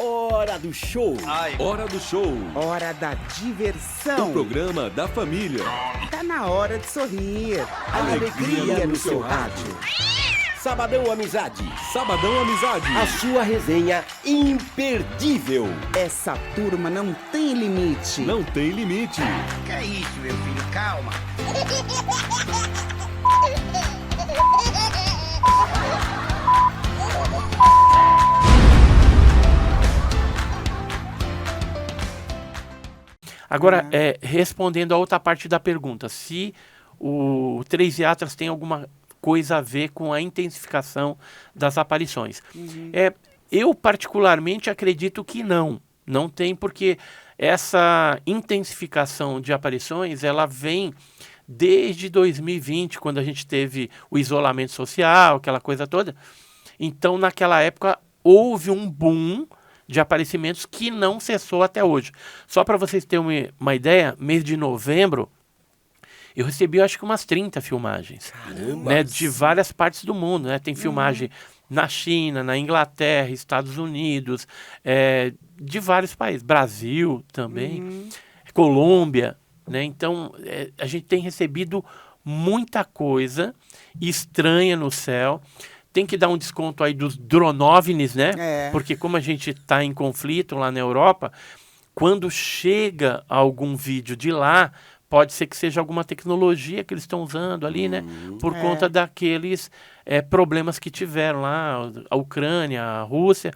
Hora do show. Hora do show. Hora da diversão. O programa da família. Tá na hora de sorrir. Alegria no seu rádio. Sabadão Amizade. Sabadão Amizade. A sua resenha imperdível. Essa turma não tem limite. Não tem limite. Que é isso, meu filho? Calma. Agora, respondendo a outra parte da pergunta, se o Três Yatras tem alguma coisa a ver com a intensificação das aparições. Eu, particularmente, acredito que não tem, porque essa intensificação de aparições, ela vem desde 2020, quando a gente teve o isolamento social, aquela coisa toda. Então, naquela época, houve um boom de aparecimentos que não cessou até hoje. Só para vocês terem uma ideia, mês de novembro, eu recebi, acho que umas 30 filmagens. Né, de várias partes do mundo. Né? Tem filmagem na China, na Inglaterra, Estados Unidos, de vários países. Brasil também, Colômbia. Né? Então, a gente tem recebido muita coisa estranha no céu. Tem que dar um desconto aí dos dronovnis, né? Porque como a gente está em conflito lá na Europa, quando chega algum vídeo de lá, pode ser que seja alguma tecnologia que eles estão usando ali, né? Por conta daqueles problemas que tiveram lá, a Ucrânia, a Rússia.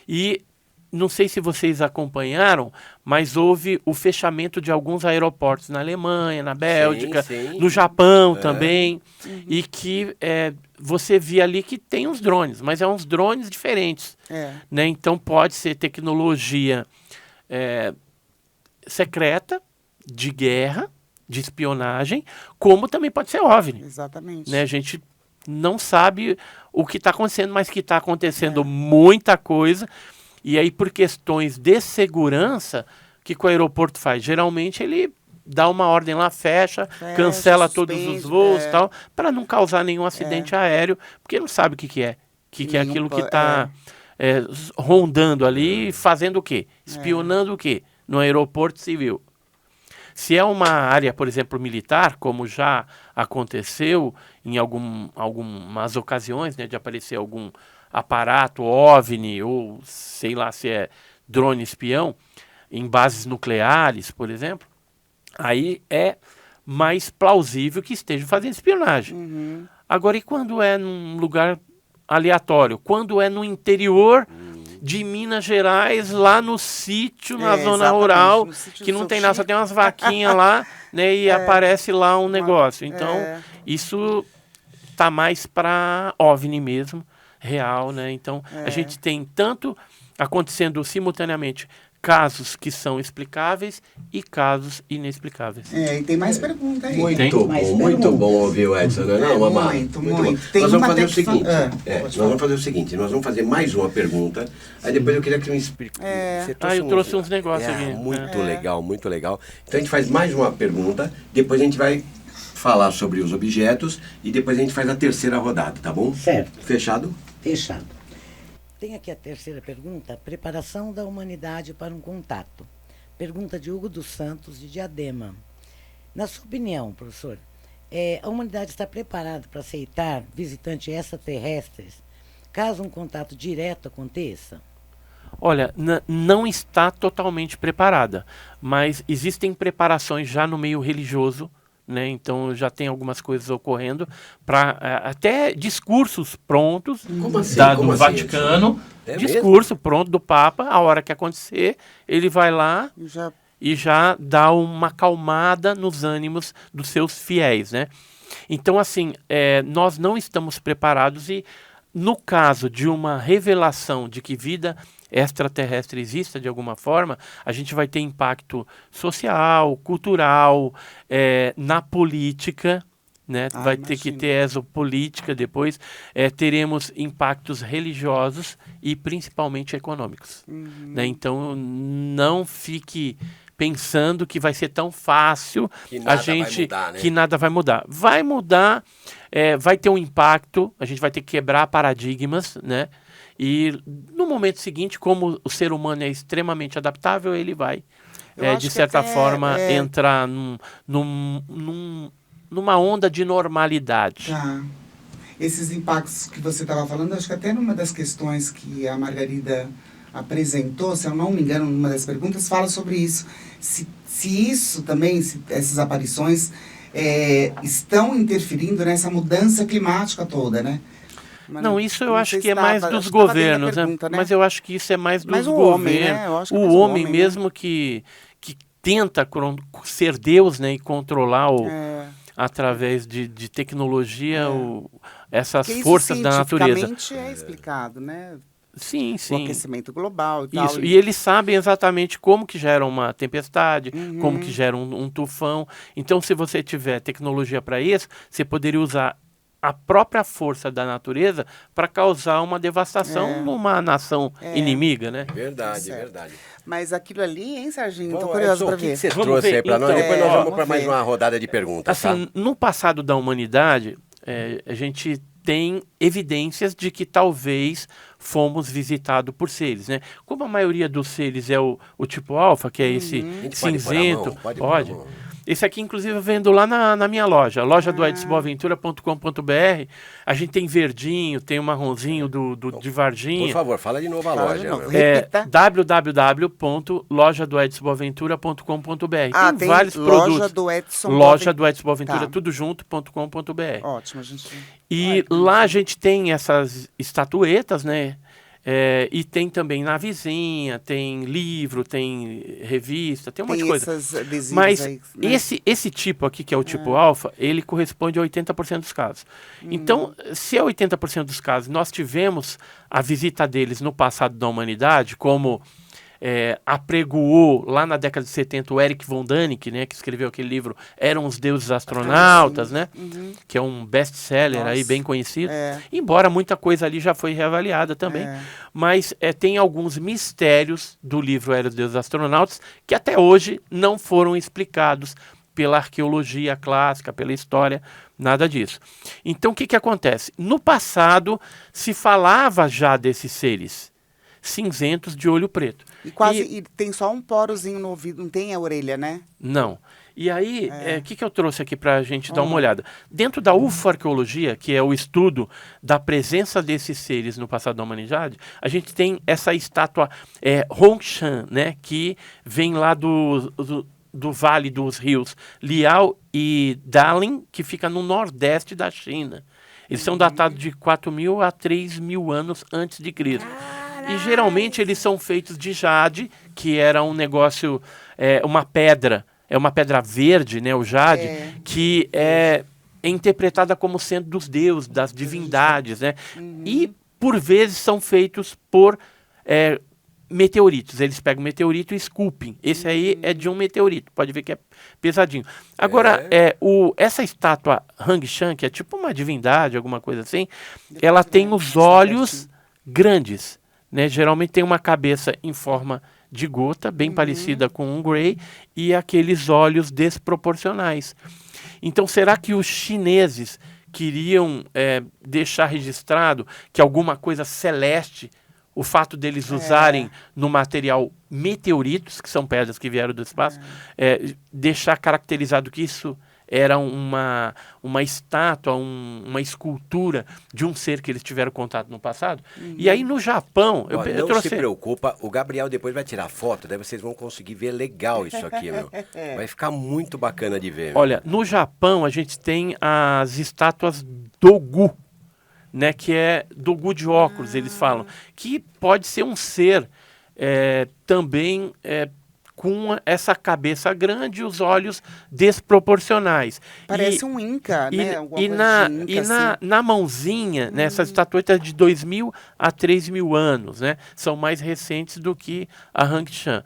E não sei se vocês acompanharam, mas houve o fechamento de alguns aeroportos na Alemanha, na Bélgica, no Japão também, e que você via ali que tem uns drones, mas uns drones diferentes. Né? Então pode ser tecnologia secreta, de guerra, de espionagem, como também pode ser OVNI. Exatamente. Né? A gente não sabe o que está acontecendo, mas que está acontecendo muita coisa. E aí, por questões de segurança, o que o aeroporto faz? Geralmente ele dá uma ordem lá, fecha cancela todos os voos e tal, para não causar nenhum acidente aéreo, porque não sabe o que é. Que é aquilo que está rondando ali, fazendo o quê? Espionando o quê? No aeroporto civil. Se é uma área, por exemplo, militar, como já aconteceu em algumas ocasiões, né, de aparecer algum aparato OVNI ou sei lá se é drone espião em bases nucleares, por exemplo, aí é mais plausível que esteja fazendo espionagem. Agora, e quando é num lugar aleatório? Quando é no interior de Minas Gerais, lá no sítio, na zona rural, que não tem nada, só tem umas vaquinhas lá, né, e aparece lá um negócio. Então, isso tá mais para OVNI mesmo, real, né? Então, a gente tem tanto acontecendo simultaneamente casos que são explicáveis e casos inexplicáveis. E tem mais pergunta aí. Muito bom ouvir o Edson, não, Amar? Muito. Nós vamos fazer o seguinte, nós vamos fazer mais uma pergunta, aí depois eu queria que me explique. Eu trouxe uns negócios aqui. Muito legal. Então a gente faz mais uma pergunta, depois a gente vai falar sobre os objetos e depois a gente faz a terceira rodada, tá bom? Certo. Fechado? Fechado. Tem aqui a terceira pergunta. Preparação da humanidade para um contato. Pergunta de Hugo dos Santos, de Diadema. Na sua opinião, professor, a humanidade está preparada para aceitar visitantes extraterrestres caso um contato direto aconteça? Olha, não está totalmente preparada, mas existem preparações já no meio religioso, né? Então já tem algumas coisas ocorrendo para até discursos prontos do Vaticano, discurso pronto do Papa, a hora que acontecer, ele vai lá e já dá uma acalmada nos ânimos dos seus fiéis, né? Então, assim, nós não estamos preparados e no caso de uma revelação de que vida extraterrestre exista de alguma forma, a gente vai ter impacto social, cultural, na política, né? Vai ter que ter exopolítica depois, teremos impactos religiosos e principalmente econômicos. Né? Então, não fique pensando que vai ser tão fácil que nada vai mudar. Vai mudar, vai ter um impacto, a gente vai ter que quebrar paradigmas, né? E no momento seguinte, como o ser humano é extremamente adaptável, ele vai, Eu acho de que certa até, forma, entrar numa onda de normalidade. Tá. Esses impactos que você estava falando, acho que até numa das questões que a Margarida apresentou, se eu não me engano, numa das perguntas, fala sobre isso. Se isso também, se essas aparições estão interferindo nessa mudança climática toda, né? Mas Não, isso eu não acho sei que se é mais tava- dos acho que tava dentro da governos, pergunta, né? Mas eu acho que isso é mais dos Mas o governos. homem, né? Eu acho que é O mais o homem homem, né? mesmo que tenta ser Deus, né, e controlar através de tecnologia essas Porque isso forças da natureza. cientificamente é explicado, né? Sim, O sim. aquecimento global e tal. Isso, e eles sabem exatamente como que gera uma tempestade, como que gera um tufão. Então, se você tiver tecnologia para isso, você poderia usar a própria força da natureza para causar uma devastação numa nação inimiga, né? Verdade, Certo. verdade. Mas aquilo ali, hein, Serginho? Tô Bom, curioso Edson, pra o que ver. que você Vamos trouxe ver, aí para nós? então, Depois nós vamos para vamos mais ver. uma rodada de perguntas, Assim, no passado da humanidade, a gente tem evidências de que talvez fomos visitados por seres, né? Como a maioria dos seres é o tipo alfa, que é esse A gente pode pôr a cinzento, mão, pode pôr a pode. mão. Esse aqui, inclusive, eu vendo lá na minha loja do edsoboaventura.com.br. A gente tem verdinho, tem o marronzinho de Varginha. Por favor, fala de novo a Fala loja. de novo. meu. Repita. www.lojadoedsoboaventura.com.br. Ah, tem vários loja produtos. do Edson Loja do Edson Boaventura, Tá. tudo junto.com.br. Ótimo, a gente... E lá a gente tem essas estatuetas, né? E tem também navezinha, tem livro, tem revista, tem um monte de Tem coisa. esses adesivos Mas aí, né? esse tipo aqui, que é o tipo alfa, ele corresponde a 80% dos casos. Então, se é 80% dos casos, nós tivemos a visita deles no passado da humanidade, como apregoou lá na década de 70 o Eric von Däniken, né, que escreveu aquele livro Eram os Deuses Astronautas, né, que é um best-seller aí bem conhecido, embora muita coisa ali já foi reavaliada também, mas tem alguns mistérios do livro Eram os Deuses Astronautas que até hoje não foram explicados pela arqueologia clássica, pela história, nada disso. Então, o que acontece? No passado, se falava já desses seres cinzentos de olho preto. E tem só um porozinho no ouvido, não tem a orelha, né? Não. E aí, o que eu trouxe aqui para a gente dar uma olhada? Dentro da ufoarqueologia, que é o estudo da presença desses seres no passado da humanidade, a gente tem essa estátua Hongshan, né, que vem lá do vale dos rios Liao e Dalin, que fica no nordeste da China. Eles são datados de 4.000 a 3.000 anos antes de Cristo. E geralmente eles são feitos de jade, que era um negócio, uma pedra verde, né, o jade, que é interpretada como sendo dos deuses, das divindades, né? E por vezes são feitos por meteoritos. Eles pegam o meteorito e esculpem. Esse aí é de um meteorito, pode ver que é pesadinho. Agora, essa estátua Hongshan, que é tipo uma divindade, alguma coisa assim, ela tem os olhos grandes. Né, geralmente tem uma cabeça em forma de gota, bem parecida com um Grey, e aqueles olhos desproporcionais. Então, será que os chineses queriam deixar registrado que alguma coisa celeste, o fato deles usarem no material meteoritos, que são pedras que vieram do espaço, deixar caracterizado que isso era uma estátua, uma escultura de um ser que eles tiveram contato no passado? E aí no Japão... Ó, eu não trouxe... se preocupa, o Gabriel depois vai tirar foto, daí vocês vão conseguir ver legal isso aqui, meu. Vai ficar muito bacana de ver. Meu. Olha, no Japão a gente tem as estátuas Dogu, né, que é Dogu de óculos, eles falam, que pode ser um ser também... com essa cabeça grande e os olhos desproporcionais. Parece um Inca, né? Na mãozinha, né, essas estatuetas de 2.000 a 3.000 anos, né? São mais recentes do que a Hongshan.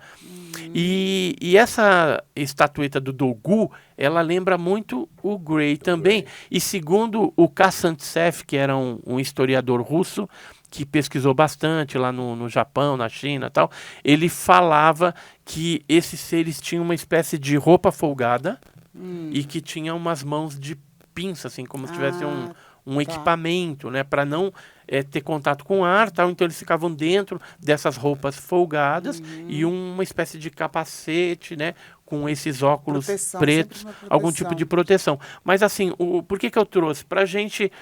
E essa estatueta do Dogu, ela lembra muito o Grey também. E segundo o Kazantsev, que era um historiador russo, que pesquisou bastante lá no Japão, na China e tal, ele falava que esses seres tinham uma espécie de roupa folgada e que tinha umas mãos de pinça, assim, como se tivesse um equipamento, né, para não ter contato com o ar, tal. Então eles ficavam dentro dessas roupas folgadas e uma espécie de capacete, né, com esses óculos Proteção, pretos, sempre uma algum proteção. tipo de proteção. Mas assim, por que eu trouxe? Para a gente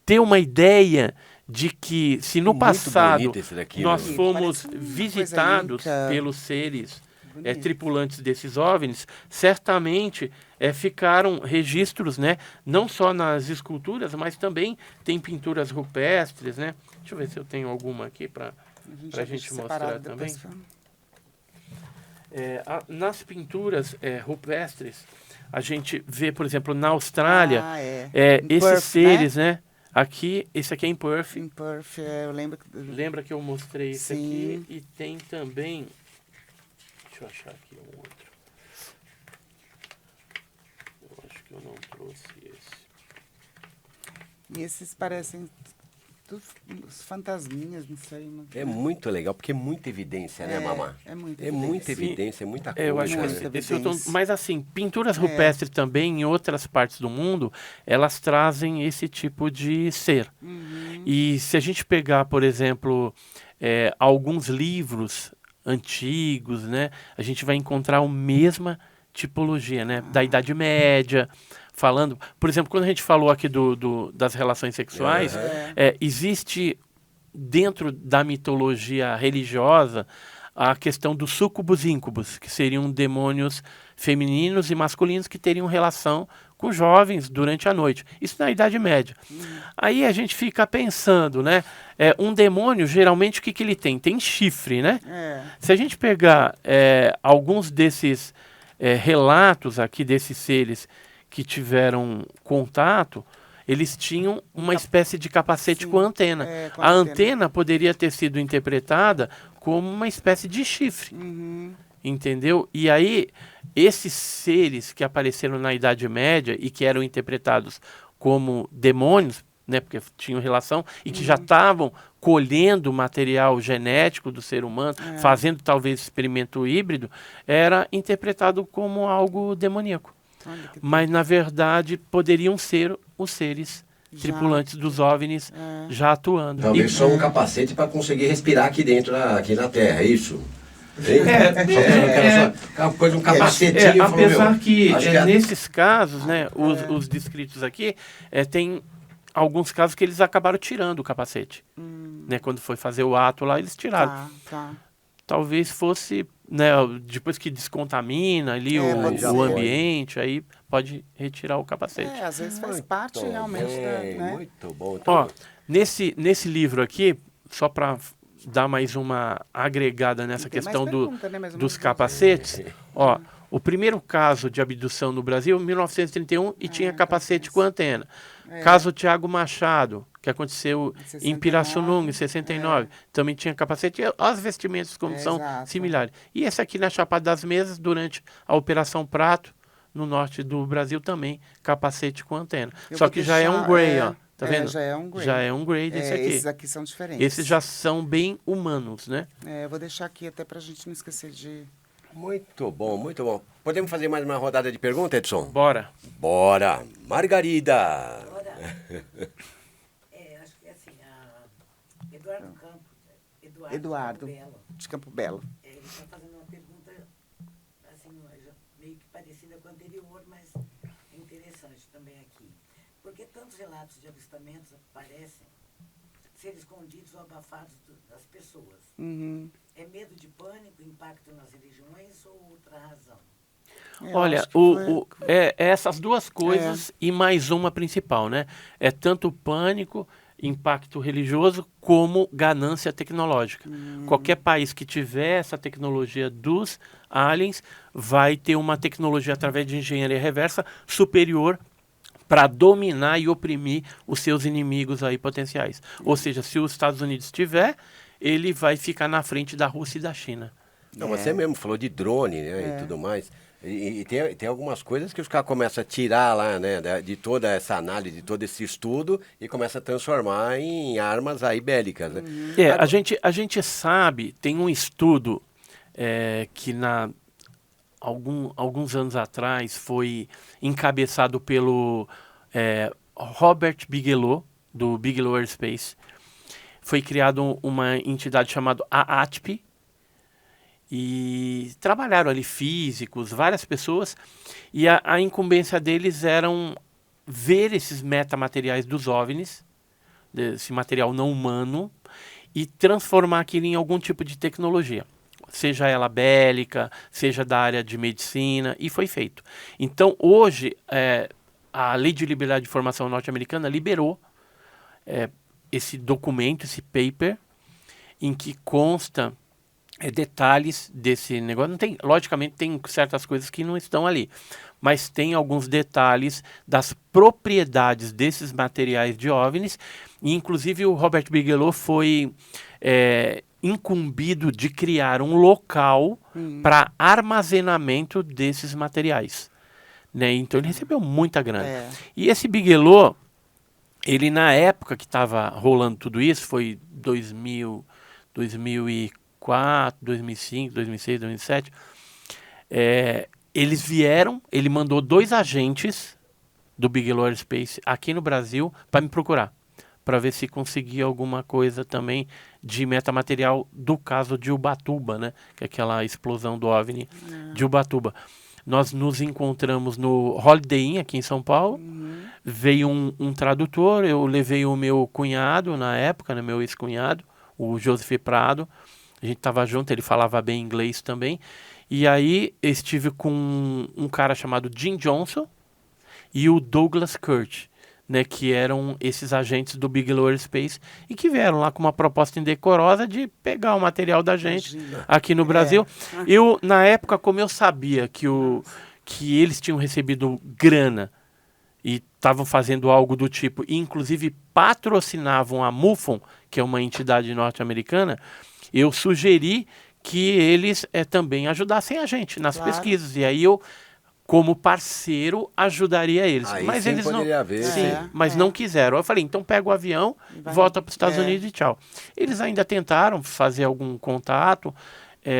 ter uma ideia de que se no Muito passado bonito esse daqui, nós né? fomos Parece uma coisa visitados inca. pelos seres Bonito. tripulantes desses OVNIs, certamente ficaram registros, né, não só nas esculturas, mas também tem pinturas rupestres, né? Deixa eu ver se eu tenho alguma aqui para a gente deixa mostrar separado também. depois. Nas pinturas rupestres, a gente vê, por exemplo, na Austrália, Em esses Perth, seres, né? Aqui, esse aqui é em Perth. Em Perth, eu lembro. Lembra que eu mostrei esse Sim. aqui? E tem também... Deixa eu achar aqui um outro. Eu acho que eu não trouxe esse. E esses parecem tudo os fantasminhas, não sei. É muito legal, porque é muita evidência, né, Mamá? É muita É muita evidência. evidência, é muita coisa. Eu acho que Muita esse eu tô, evidência. mas assim, pinturas rupestres também em outras partes do mundo, elas trazem esse tipo de ser. E se a gente pegar, por exemplo, alguns livros antigos, né, a gente vai encontrar a mesma tipologia, né, da Idade Média, falando, por exemplo, quando a gente falou aqui das relações sexuais, existe dentro da mitologia religiosa a questão dos súcubos e íncubos, que seriam demônios femininos e masculinos que teriam relação com jovens durante a noite. Isso na Idade Média. Aí a gente fica pensando, né? Um demônio, geralmente, o que ele tem? Tem chifre, né? Se a gente pegar alguns desses relatos aqui desses seres que tiveram contato, eles tinham uma espécie de capacete com antena. Com A antena. antena poderia ter sido interpretada como uma espécie de chifre. Entendeu? E aí, esses seres que apareceram na Idade Média e que eram interpretados como demônios, né, porque tinham relação, e que já estavam colhendo material genético do ser humano, fazendo talvez experimento híbrido, era interpretado como algo demoníaco. Olha que Mas, na verdade, poderiam ser os seres tripulantes dos OVNIs já atuando. Talvez E- só um capacete para conseguir respirar aqui dentro, aqui na Terra, é isso? Pôs um capacetinho e falou, apesar meu, que, acho que nesses casos, né, os descritos aqui, tem alguns casos que eles acabaram tirando o capacete. Né, quando foi fazer o ato lá, eles tiraram. Tá. Talvez fosse, né, depois que descontamina ali pode ser. o ambiente, aí pode retirar o capacete. Às vezes faz parte realmente da. Né? Muito bom. Ó, nesse livro aqui, só para dar mais uma agregada nessa Tem mais questão pergunta, né? Mais ou dos menos. capacetes, ó, o primeiro caso de abdução no Brasil, 1931, e tinha capacete com antena. Caso Tiago Machado, que aconteceu em 69, Pirassununga, em 69, também tinha capacete, e as vestimentas como são exato. similares. E esse aqui na Chapada das Mesas, durante a Operação Prato, no norte do Brasil também, capacete com antena. Eu Só vou que já é um deixar, grey, ó. Tá vendo? Já é um grey. Já é um grey desse aqui. Esses aqui são diferentes. Esses já são bem humanos, né? Eu vou deixar aqui até pra gente não esquecer de. Muito bom, muito bom. Podemos fazer mais uma rodada de perguntas, Edson? Bora. Bora! Margarida! Acho que é assim, Eduardo Campos. Eduardo. Belo. De Campo Belo. Ele está fazendo uma pergunta assim, meio que parecida com a anterior, mas é interessante também aqui. Por que tantos relatos de avistamentos parecem ser escondidos ou abafados das pessoas? É medo de pânico, impacto nas religiões ou outra razão? Olha, acho que foi- essas duas coisas e mais uma principal, né? É tanto pânico, impacto religioso, como ganância tecnológica. Qualquer país que tiver essa tecnologia dos aliens vai ter uma tecnologia através de engenharia reversa superior para dominar e oprimir os seus inimigos aí potenciais. Ou seja, se os Estados Unidos tiver, ele vai ficar na frente da Rússia e da China. Não, você mesmo falou de drone, né, e tudo mais. E tem algumas coisas que os caras começam a tirar lá, né, de toda essa análise, de todo esse estudo, e começam a transformar em armas aí bélicas, né? A gente sabe, tem um estudo que alguns anos atrás foi encabeçado pelo Robert Bigelow, do Bigelow Aerospace. Foi criada uma entidade chamada AATP, e trabalharam ali físicos, várias pessoas, e a incumbência deles eram ver esses metamateriais dos OVNIs, desse material não humano, e transformar aquilo em algum tipo de tecnologia, seja ela bélica, seja da área de medicina, e foi feito. Então, hoje, a Lei de Liberdade de Informação norte-americana liberou esse documento, esse paper, em que consta detalhes desse negócio. Não tem, logicamente, tem certas coisas que não estão ali, mas tem alguns detalhes das propriedades desses materiais de OVNIs, e inclusive o Robert Bigelow foi incumbido de criar um local para armazenamento desses materiais, né? Então ele recebeu muita grana. E esse Bigelow, ele na época que estava rolando tudo isso, foi 2004, 2005, 2006, 2007, eles vieram, ele mandou 2 agentes do Bigelow Aerospace aqui no Brasil para me procurar, para ver se conseguia alguma coisa também de metamaterial do caso de Ubatuba, né? Que é aquela explosão do OVNI de Ubatuba. Nós nos encontramos no Holiday Inn, aqui em São Paulo. Veio um tradutor, eu levei o meu cunhado na época, né, meu ex-cunhado, o Joseph Prado. A gente estava junto, ele falava bem inglês também. E aí estive com um cara chamado Jim Johnson e o Douglas Kurt, né, que eram esses agentes do Bigelow Aerospace e que vieram lá com uma proposta indecorosa de pegar o material da gente aqui no Brasil. Eu, na época, como eu sabia que eles tinham recebido grana e estavam fazendo algo do tipo, e inclusive patrocinavam a MUFON, que é uma entidade norte-americana, eu sugeri que eles também ajudassem a gente nas pesquisas. E aí eu, como parceiro, ajudaria eles. Aí mas sim eles não, ver, mas não quiseram. Eu falei, então pega o avião, volta para os Estados Unidos e tchau. Eles ainda tentaram fazer algum contato,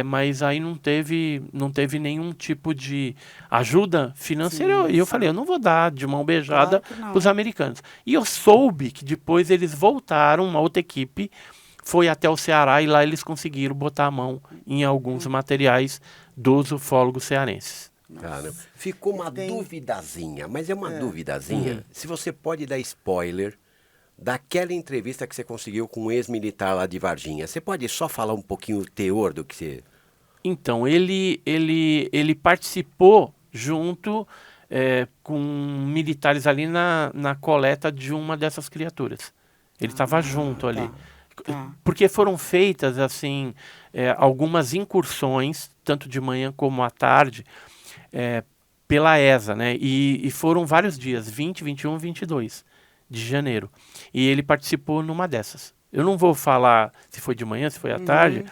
mas aí não teve nenhum tipo de ajuda financeira. E eu falei, eu não vou dar de mão beijada para os americanos. E eu soube que depois eles voltaram, uma outra equipe foi até o Ceará e lá eles conseguiram botar a mão em alguns materiais dos ufólogos cearenses. Caramba. Ficou uma duvidazinha, mas é uma duvidazinha. Se você pode dar spoiler daquela entrevista que você conseguiu com um ex-militar lá de Varginha, você pode só falar um pouquinho o teor do que você... Então, ele participou junto com militares ali na coleta de uma dessas criaturas. Ele estava junto ali. Porque foram feitas, assim, algumas incursões, tanto de manhã como à tarde, pela ESA, né? E foram vários dias, 20, 21, 22 de janeiro. E ele participou numa dessas. Eu não vou falar se foi de manhã, se foi à tarde,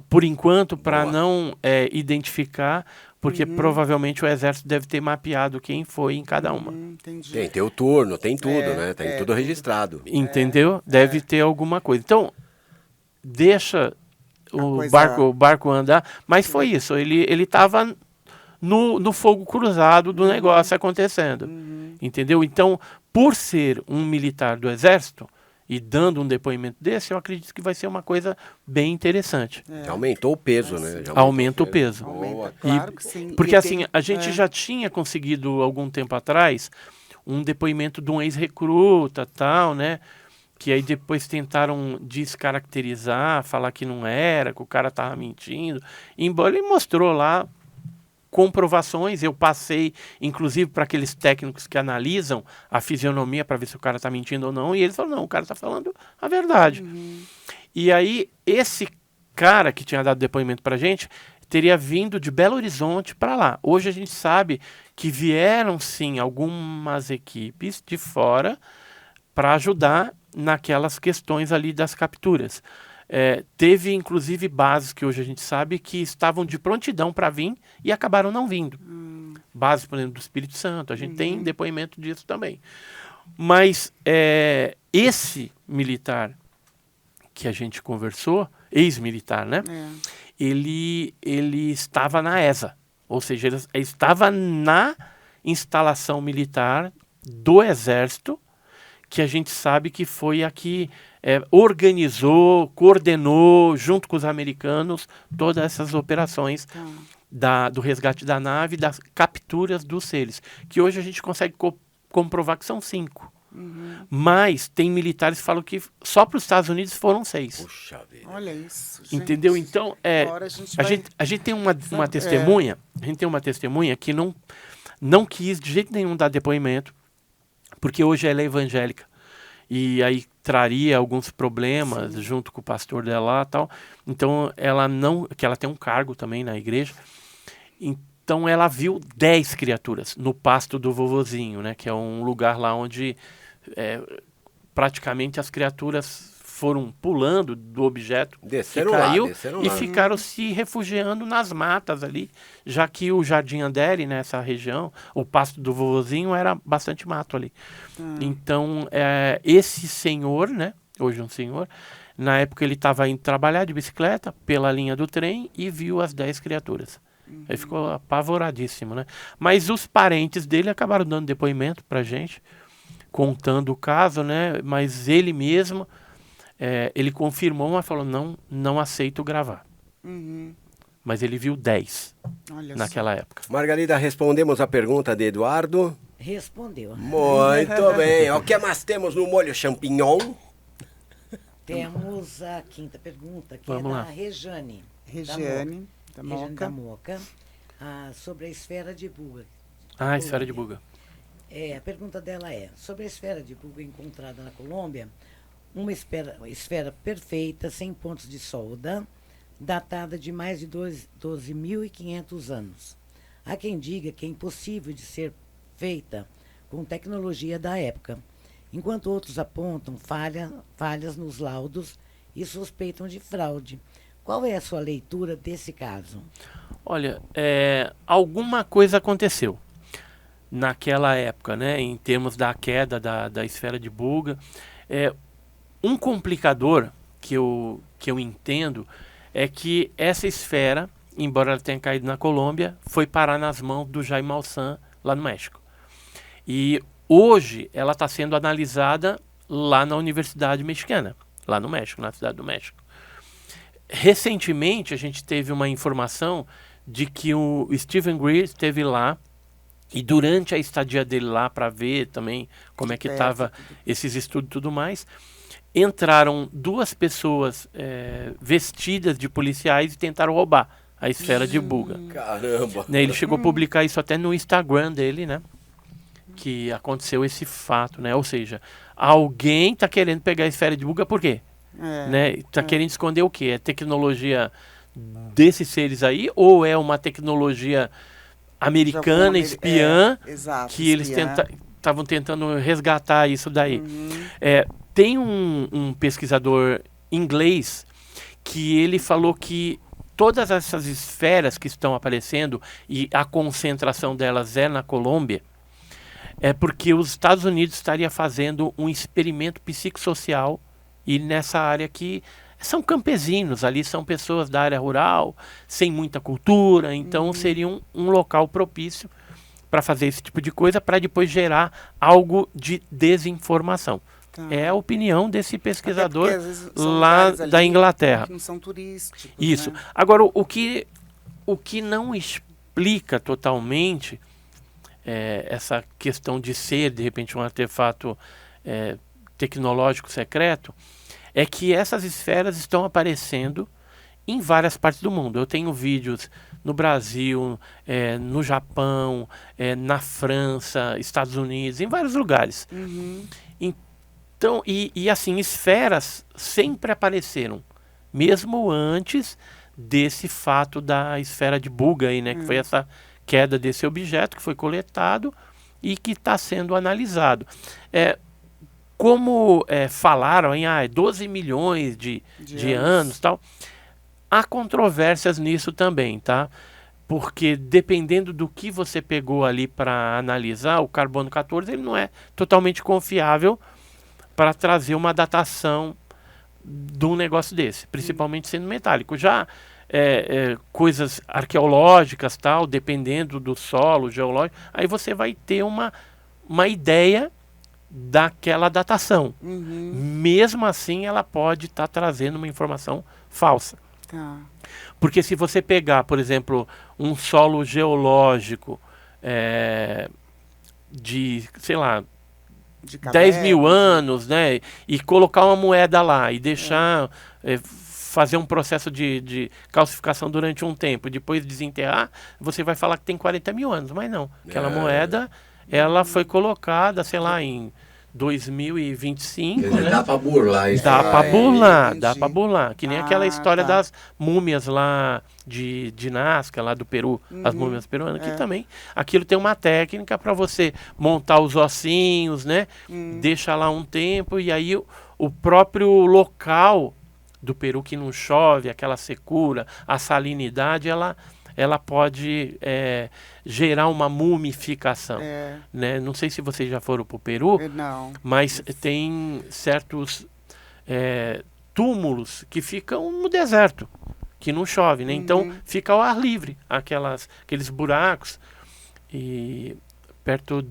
por enquanto, para não identificar, porque provavelmente o Exército deve ter mapeado quem foi em cada uma. Tem o turno, tem tudo, né? Tem tudo registrado. Entendeu? Deve ter alguma coisa. Então, deixa o barco andar. Mas foi isso, ele estava no fogo cruzado do negócio acontecendo. Entendeu? Então, por ser um militar do Exército e dando um depoimento desse, eu acredito que vai ser uma coisa bem interessante. Aumentou o peso, né? Aumenta o peso. Claro que sim. Porque assim, a gente já tinha conseguido, algum tempo atrás, um depoimento de um ex-recruta, tal, né? Que aí depois tentaram descaracterizar, falar que não era, que o cara estava mentindo. Embora ele mostrou lá comprovações, eu passei, inclusive, para aqueles técnicos que analisam a fisionomia para ver se o cara está mentindo ou não, e eles falaram, não, o cara está falando a verdade. E aí, esse cara que tinha dado depoimento para a gente, teria vindo de Belo Horizonte para lá. Hoje a gente sabe que vieram, sim, algumas equipes de fora para ajudar naquelas questões ali das capturas. Teve, inclusive, bases que hoje a gente sabe que estavam de prontidão para vir e acabaram não vindo. Bases, por exemplo, do Espírito Santo. A gente tem depoimento disso também. Mas esse militar que a gente conversou, ex-militar, né? Ele estava na ESA. Ou seja, ele estava na instalação militar do Exército que a gente sabe que foi a que organizou, coordenou, junto com os americanos, todas essas operações do resgate da nave, das capturas dos seres, que hoje a gente consegue comprovar que são 5. Mas tem militares que falam que só para os Estados Unidos foram 6. Puxa vida. Olha isso, gente. Entendeu? Então, Agora a gente tem uma testemunha, a gente tem uma testemunha que não quis de jeito nenhum dar depoimento, porque hoje ela é evangélica. E aí traria alguns problemas junto com o pastor dela lá e tal. Então, que ela tem um cargo também na igreja. Então, ela viu 10 criaturas no pasto do vovozinho, né? Que é um lugar lá onde praticamente as criaturas foram pulando do objeto Desceram que caiu desceram e lá. ficaram se refugiando nas matas ali, já que o Jardim Andere, nessa região, o pasto do vovozinho, era bastante mato ali. Então, esse senhor, né, hoje um senhor, na época ele estava indo trabalhar de bicicleta pela linha do trem e viu as 10 criaturas. Ele ficou apavoradíssimo, né? Mas os parentes dele acabaram dando depoimento pra gente, contando o caso, né? Mas ele mesmo, ele confirmou, mas falou, não aceito gravar. Mas ele viu 10 Olha naquela época. Margarida, respondemos a pergunta de Eduardo. Respondeu. Muito bem. O que mais temos no molho champignon? Temos a 5ª pergunta, que Vamos é lá. da Regiane. Regiane da Regiane da Moca. Moca, sobre a esfera de Buga. Ah, esfera de Buga. A pergunta dela é, sobre a esfera de Buga encontrada na Colômbia, uma esfera perfeita, sem pontos de solda, datada de mais de 12.500 anos. Há quem diga que é impossível de ser feita com tecnologia da época, enquanto outros apontam falhas nos laudos e suspeitam de fraude. Qual é a sua leitura desse caso? Olha, alguma coisa aconteceu naquela época, né, em termos da queda da esfera de Buga. Um complicador que eu entendo é que essa esfera, embora ela tenha caído na Colômbia, foi parar nas mãos do Jaime Maussan, lá no México. E hoje ela está sendo analisada lá na Universidade Mexicana, lá no México, na cidade do México. Recentemente a gente teve uma informação de que o Stephen Greer esteve lá e durante a estadia dele lá para ver também como é que estava esses estudos e tudo mais, entraram 2 pessoas vestidas de policiais e tentaram roubar a esfera de Buga. Caramba. Né, ele chegou a publicar isso até no Instagram dele, né? Que aconteceu esse fato, né? Ou seja, alguém está querendo pegar a esfera de Buga por quê? Né? Está querendo esconder o quê? É tecnologia desses seres aí ou é uma tecnologia americana, espiã, que eles estavam tentando resgatar isso daí? Tem um pesquisador inglês que ele falou que todas essas esferas que estão aparecendo e a concentração delas é na Colômbia, é porque os Estados Unidos estaria fazendo um experimento psicossocial e nessa área que são campesinos, ali são pessoas da área rural, sem muita cultura, então seria um local propício para fazer esse tipo de coisa, para depois gerar algo de desinformação. É a opinião desse pesquisador lá da Inglaterra. Que não são turísticos. Isso. Né? Agora, o que não explica totalmente essa questão de ser, de repente, um artefato tecnológico secreto, é que essas esferas estão aparecendo em várias partes do mundo. Eu tenho vídeos no Brasil, no Japão, na França, Estados Unidos, em vários lugares. Então, e assim, esferas sempre apareceram, mesmo antes desse fato da esfera de Buga aí, né? Que foi essa queda desse objeto que foi coletado e que está sendo analisado. Como falaram em 12 milhões de anos, tal, há controvérsias nisso também, tá? Porque dependendo do que você pegou ali para analisar, o carbono 14 ele não é totalmente confiável para trazer uma datação de um negócio desse, principalmente sendo metálico. Já coisas arqueológicas, tal, dependendo do solo geológico, aí você vai ter uma ideia daquela datação. Mesmo assim, ela pode estar trazendo uma informação falsa. Tá. Porque se você pegar, por exemplo, um solo geológico de, sei lá, De 10 mil caverna. anos, né? E colocar uma moeda lá e deixar fazer um processo de calcificação durante um tempo, depois desenterrar, você vai falar que tem 40 mil anos, mas não. Aquela moeda, ela foi colocada, sei lá, em 2025, né? Dá pra burlar isso. Dá pra burlar, entendi. dá pra burlar. Que nem aquela Ah, história tá. das múmias lá de Nazca, lá do Peru, as múmias peruanas, que também aquilo tem uma técnica para você montar os ossinhos, né? Deixa lá um tempo e aí o próprio local do Peru que não chove, aquela secura, a salinidade, ela pode gerar uma mumificação. Né? Não sei se vocês já foram para o Peru, Não. mas tem certos túmulos que ficam no deserto, que não chove, né? Então fica ao ar livre, aqueles buracos e perto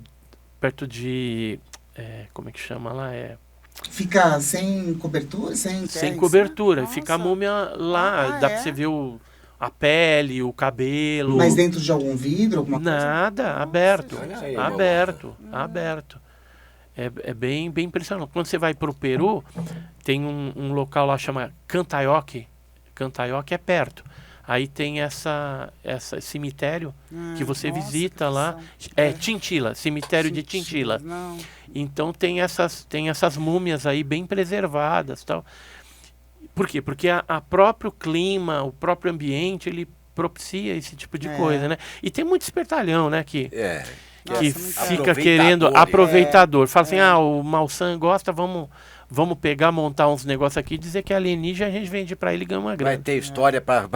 de como é que chama lá? Fica sem cobertura? Sem cobertura, Nossa. fica a múmia lá, dá pra você ver a pele, o cabelo. Mas dentro de algum vidro, alguma coisa? Nada, aberto, Olha aí, aberto. É bem, bem impressionante. Quando você vai para o Peru, tem um local lá que chama Cantaioque. Cantaioque é perto. Aí tem essa cemitério que você nossa, visita que lá. tradição. Tintila, cemitério de Tintila. Não. Então tem essas múmias aí bem preservadas, tal. Por quê? Porque a próprio clima, o próprio ambiente, ele propicia esse tipo de coisa, né? E tem muito espertalhão, né? Que Nossa, muito fica aproveitador, querendo né? aproveitador. Fala assim, o Malsan gosta, vamos pegar, montar uns negócios aqui, dizer que é alienígena, a gente vende pra ele e ganha uma Vai grana. ter história pra...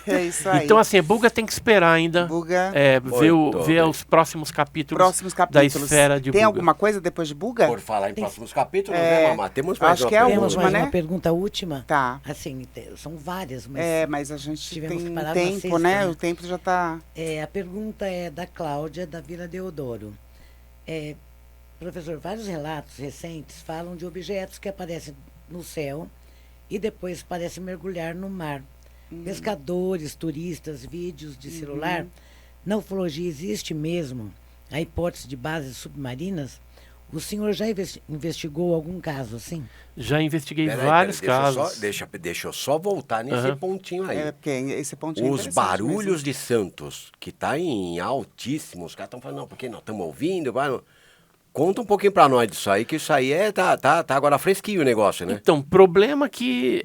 É isso aí. Então, assim, a Buga tem que esperar ainda Buga. Muito ver bem. os próximos capítulos, Próximos da capítulos. esfera de Tem Buga. alguma coisa depois de Buga? Por falar em próximos capítulos, É, né, Mamá? Temos mais acho uma que é a pergunta. Temos última, mais né? uma pergunta última. Tá. Assim, são várias, mas Mas a gente tivemos tem que parar na tempo, sexta, né? né? O tempo já tá... a pergunta é da Cláudia, da Vila Deodoro. Professor, vários relatos recentes falam de objetos que aparecem no céu e depois parecem mergulhar no mar. Pescadores, turistas, vídeos de celular. Na ufologia existe mesmo a hipótese de bases submarinas? O senhor já investigou algum caso assim? Já investiguei Peraí, vários deixa eu casos. deixa eu só voltar nesse pontinho aí. Porque esse pontinho é Os interessante barulhos mesmo. de Santos, que tá em altíssimo, os caras estão falando, não, porque nós estamos ouvindo, conta um pouquinho pra nós disso aí, que isso aí tá agora fresquinho o negócio, né? Então, problema que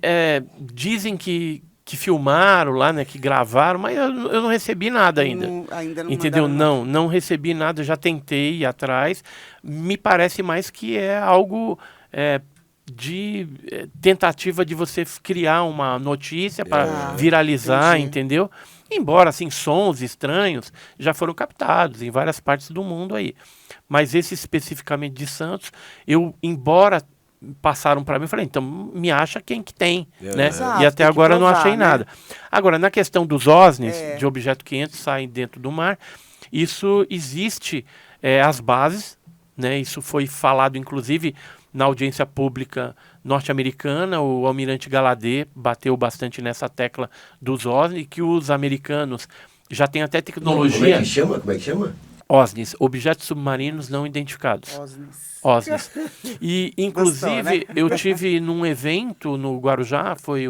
dizem que filmaram lá, né, que gravaram, mas eu não recebi nada ainda. Ainda não Entendeu? mandaram Não recebi nada, já tentei ir atrás. Me parece mais que é algo de tentativa de você criar uma notícia para viralizar, entendi. entendeu? Embora, assim, sons estranhos já foram captados em várias partes do mundo aí. Mas esse especificamente de Santos, embora passaram para mim, eu falei, então me acha quem que tem, né? Exato, E até tem que agora eu não provar, achei né? nada. Agora, na questão dos OSNIs, de objeto que entra e sai dentro do mar, isso existe, as bases, né? Isso foi falado, inclusive, na audiência pública norte-americana. O almirante Galadé bateu bastante nessa tecla dos OSNIs, que os americanos já têm até tecnologia... Como é que chama? OSNIs, objetos submarinos não identificados. OSNIs. E, inclusive, Gostou, né? eu tive num evento no Guarujá, foi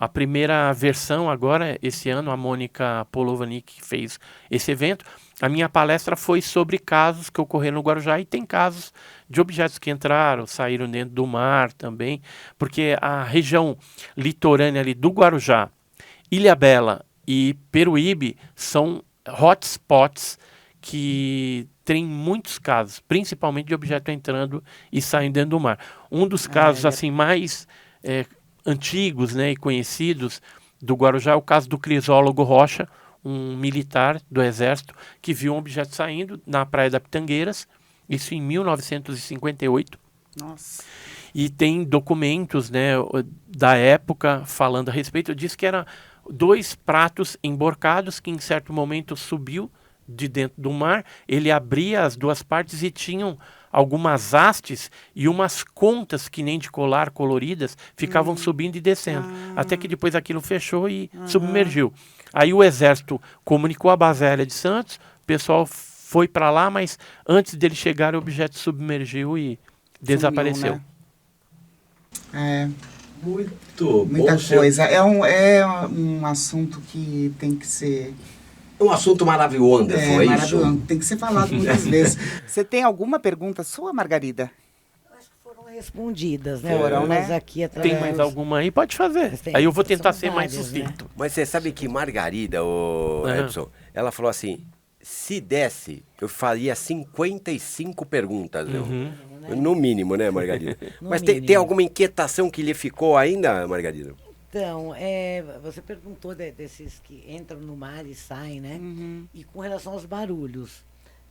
a primeira versão agora, esse ano, a Mônica Polovanik fez esse evento. A minha palestra foi sobre casos que ocorreram no Guarujá, e tem casos de objetos que entraram, saíram dentro do mar também, porque a região litorânea ali do Guarujá, Ilhabela e Peruíbe são hotspots que tem muitos casos, principalmente de objeto entrando e saindo dentro do mar. Um dos casos assim mais antigos, né, e conhecidos do Guarujá é o caso do Crisólogo Rocha, um militar do Exército que viu um objeto saindo na Praia da Pitangueiras, isso em 1958. Nossa. E tem documentos, né, da época falando a respeito. Diz que eram 2 pratos emborcados que em certo momento subiu de dentro do mar, ele abria as 2 partes e tinham algumas hastes e umas contas que nem de colar coloridas ficavam subindo e descendo. Até que depois aquilo fechou e submergiu. Aí o Exército comunicou a base aérea de Santos, o pessoal foi para lá, mas antes dele chegar o objeto submergiu e desapareceu. Né? É, Muito muita bom, senhor. coisa. É um assunto que tem que ser... Um assunto maravilhoso, é isso? Maravilhoso. Tem que ser falado muitas vezes. Você tem alguma pergunta sua, Margarida? Acho que foram respondidas, né? Foram, Algumas né? aqui através... Tem mais alguma aí? Pode fazer. Mas tem- Aí eu vou tentar são ser mais várias, né? sucinto. Mas você sabe que Margarida, Edson, ela falou assim, se desse, eu faria 55 perguntas, meu. No mínimo, né, Margarida? No Mas mínimo. tem alguma inquietação que lhe ficou ainda, Margarida? Então, você perguntou desses que entram no mar e saem, né? E com relação aos barulhos.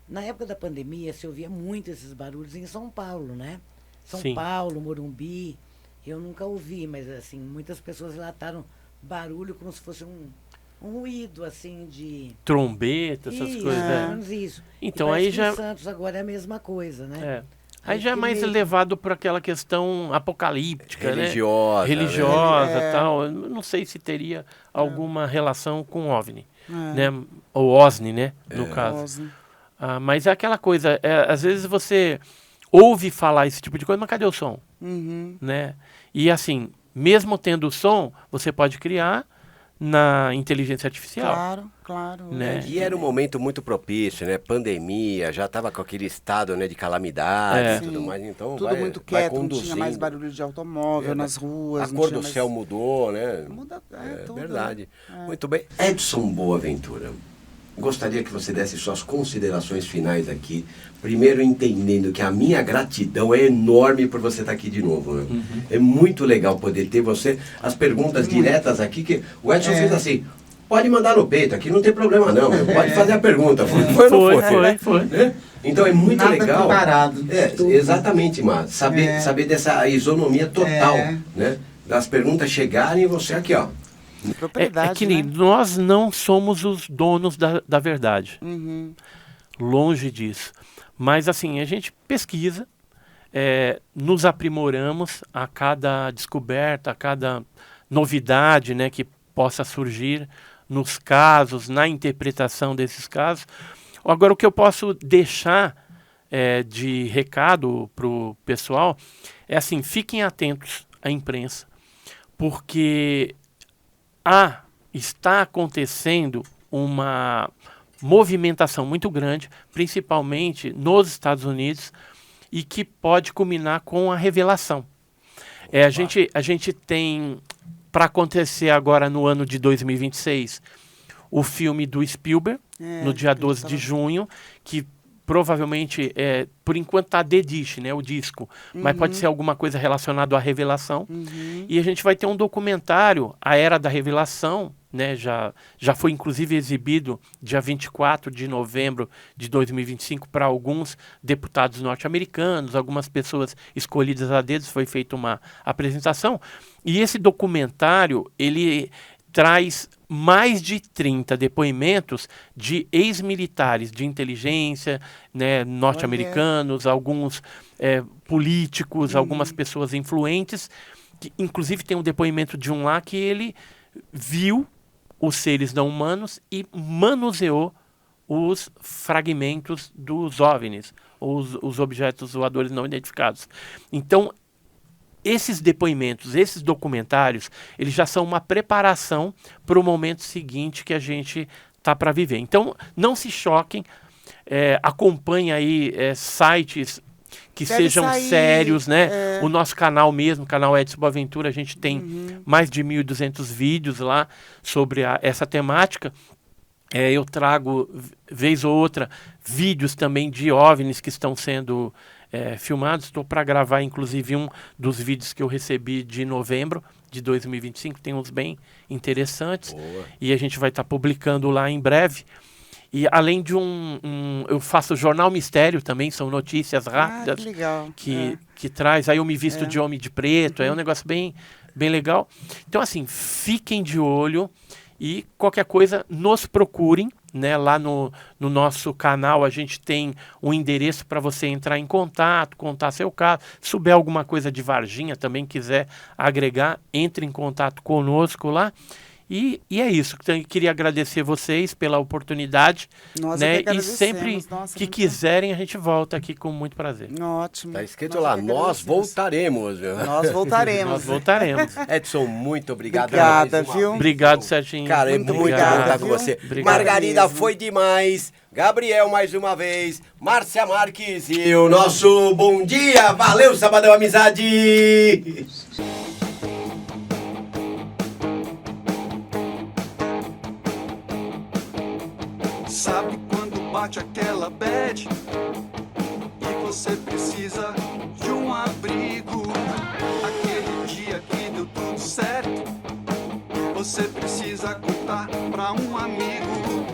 Na época da pandemia, se ouvia muito esses barulhos em São Paulo, né? São Sim. Paulo, Morumbi. Eu nunca ouvi, mas assim, muitas pessoas relataram barulho como se fosse um ruído, assim, de... Trombeta, essas Isso, coisas. mais ou né? menos isso. Então, E parece aí que já- em Santos agora é a mesma coisa, né? É. Aí Aí já é que mais meio- levado por aquela questão apocalíptica, Religiosa, né? Religiosa, É. tal. Eu não sei se teria alguma relação com OVNI, né? Ou OSNI, né? No caso. Osni. Mas é aquela coisa, às vezes você ouve falar esse tipo de coisa, mas cadê o som? Né? E assim, mesmo tendo o som, você pode criar na inteligência artificial. Claro, claro. Né? E era um momento muito propício, né? Pandemia, já estava com aquele estado, né, de calamidade É. e tudo mais, então Tudo vai, muito vai quieto, não tinha mais conduzindo. barulho de automóvel nas ruas. A não cor tinha do mais- céu mudou, né? Muda, É tudo, verdade. né? Muito bem. Edson Boaventura, gostaria que você desse suas considerações finais aqui. Primeiro, entendendo que a minha gratidão é enorme por você estar aqui de novo. Né? É muito legal poder ter você. As perguntas diretas aqui, que o Edson fez assim. Pode mandar no peito, aqui não tem problema não. meu. Pode fazer a pergunta. Foi ou não Foi. Né? Então é muito Nada legal. preparado, tudo. Exatamente, Mar. Saber dessa isonomia total. É. Né? Das perguntas chegarem e você aqui, ó. Propriedade, É que nem né? nós não somos os donos da verdade. Longe disso. Mas assim, a gente pesquisa, nos aprimoramos a cada descoberta, a cada novidade, né, que possa surgir nos casos, na interpretação desses casos. Agora, o que eu posso deixar de recado para o pessoal é assim, fiquem atentos à imprensa, porque está acontecendo uma movimentação muito grande, principalmente nos Estados Unidos, e que pode culminar com a revelação. A gente tem, para acontecer agora no ano de 2026, o filme do Spielberg, no dia 12 de junho, que provavelmente, por enquanto está The Dish, né, o disco, mas pode ser alguma coisa relacionada à revelação. E a gente vai ter um documentário, A Era da Revelação, né, já foi inclusive exibido dia 24 de novembro de 2025 para alguns deputados norte-americanos, algumas pessoas escolhidas a dedo, foi feita uma apresentação. E esse documentário, ele traz mais de 30 depoimentos de ex-militares de inteligência, né, norte-americanos, alguns políticos, algumas pessoas influentes, que inclusive tem um depoimento de um lá que ele viu os seres não humanos e manuseou os fragmentos dos OVNIs, os objetos voadores não identificados. Então, esses depoimentos, esses documentários, eles já são uma preparação para o momento seguinte que a gente está para viver. Então, não se choquem, acompanhem aí sites que Deve sejam sair, sérios, né? O nosso canal mesmo, o canal Edson Boaventura, a gente tem mais de 1.200 vídeos lá sobre essa temática. Eu trago, vez ou outra, vídeos também de OVNIs que estão sendo filmados. Estou para gravar, inclusive, um dos vídeos que eu recebi de novembro de 2025. Tem uns bem interessantes. Boa. E a gente vai estar publicando lá em breve. E além de eu faço Jornal Mistério também, são notícias rápidas. Que legal. Que traz, aí eu me visto de homem de preto, é um negócio bem legal. Então, assim, fiquem de olho e qualquer coisa, nos procurem, né? Lá no nosso canal a gente tem um endereço para você entrar em contato, contar seu caso. Se souber alguma coisa de Varginha também, quiser agregar, entre em contato conosco lá. E é isso. Então, eu queria agradecer vocês pela oportunidade. Nós né? é que E sempre agradecemos. Nossa, que muito quiserem, a gente volta aqui com muito prazer. Ótimo. Tá escrito Nós lá, é que nós agradecemos. voltaremos. Viu? Nós voltaremos. Nós voltaremos. Edson, muito obrigado. Obrigada, mais uma viu? vez. Obrigado, Serginho. Cara, é Muito muito bom obrigado, estar com viu? você. Obrigado Margarida mesmo. foi demais. Gabriel mais uma vez. Márcia Marques e o nosso bom dia. Valeu, Sabadão Amizade. Sabe quando bate aquela bad e você precisa de um abrigo? Aquele dia que deu tudo certo, você precisa contar pra um amigo.